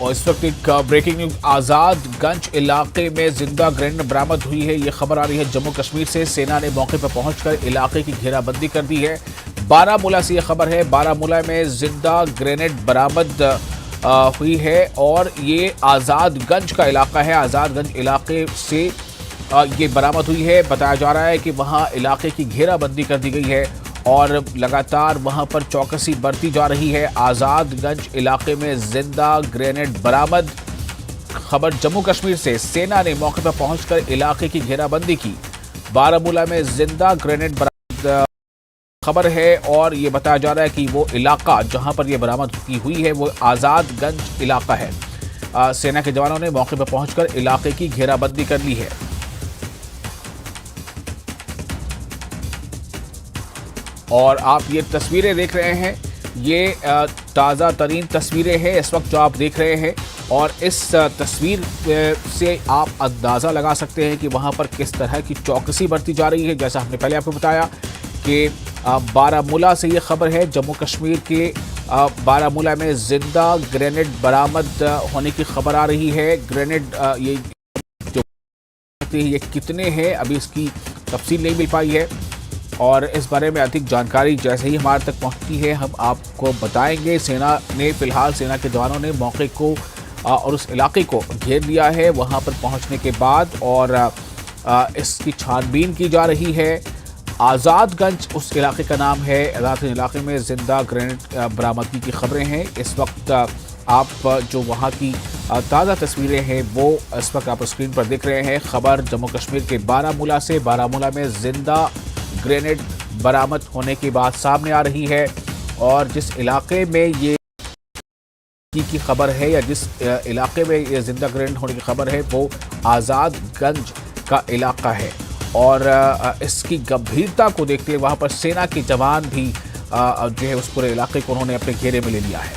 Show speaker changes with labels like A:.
A: और इस वक्त एक ब्रेकिंग न्यूज, आजादगंज इलाके में जिंदा ग्रेनेड बरामद हुई है। ये खबर आ रही है जम्मू कश्मीर से। सेना ने मौके पर पहुंचकर इलाके की घेराबंदी कर दी है। बारामूला से ये खबर है, बारामूला में जिंदा ग्रेनेड बरामद हुई है और ये आजादगंज का इलाका है। आजादगंज इलाके से ये बरामद हुई है। बताया जा रहा है कि वहां इलाके की घेराबंदी कर दी गई है और लगातार वहां पर चौकसी बरती जा रही है। आजादगंज इलाके में जिंदा ग्रेनेड बरामद। खबर जम्मू कश्मीर से। सेना ने मौके पर पहुंचकर इलाके की घेराबंदी की। बारामूला में जिंदा ग्रेनेड बरामद खबर है और ये बताया जा रहा है कि वो इलाका जहां पर ये बरामद की हुई है वो आजादगंज इलाका है। सेना के जवानों ने मौके पर पहुंचकर इलाके की घेराबंदी कर ली है। और आप ये तस्वीरें देख रहे हैं, ये ताज़ा तरीन तस्वीरें हैं इस वक्त जो आप देख रहे हैं। और इस तस्वीर से आप अंदाज़ा लगा सकते हैं कि वहाँ पर किस तरह की चौकसी बरती जा रही है। जैसा हमने पहले आपको बताया कि बारामूला से ये खबर है, जम्मू कश्मीर के बारामूला में जिंदा ग्रेनेड बरामद होने की खबर आ रही है। ग्रेनेड ये जो ये कितने हैं अभी इसकी तफसील नहीं मिल पाई है और इस बारे में अधिक जानकारी जैसे ही हमारे तक पहुंचती है हम आपको बताएंगे। सेना ने फिलहाल, सेना के जवानों ने मौके को और उस इलाके को घेर लिया है वहां पर पहुंचने के बाद और इसकी छानबीन की जा रही है। आज़ादगंज उस इलाके का नाम है। आज़ादगंज इलाके में जिंदा ग्रेनेड बरामदगी की खबरें हैं। इस वक्त आप जो वहाँ की ताज़ा तस्वीरें हैं वो इस वक्त आप स्क्रीन पर देख रहे हैं। खबर जम्मू कश्मीर के बारामूला से। बारामूला में जिंदा ग्रेनेड बरामद होने की बात सामने आ रही है और जिस इलाके में ये की खबर है या जिस इलाके में ये जिंदा ग्रेनेड होने की खबर है वो आज़ादगंज का इलाका है। और इसकी गंभीरता को देखते हुए वहाँ पर सेना के जवान भी जो है उस पूरे इलाके को उन्होंने अपने घेरे में ले लिया है।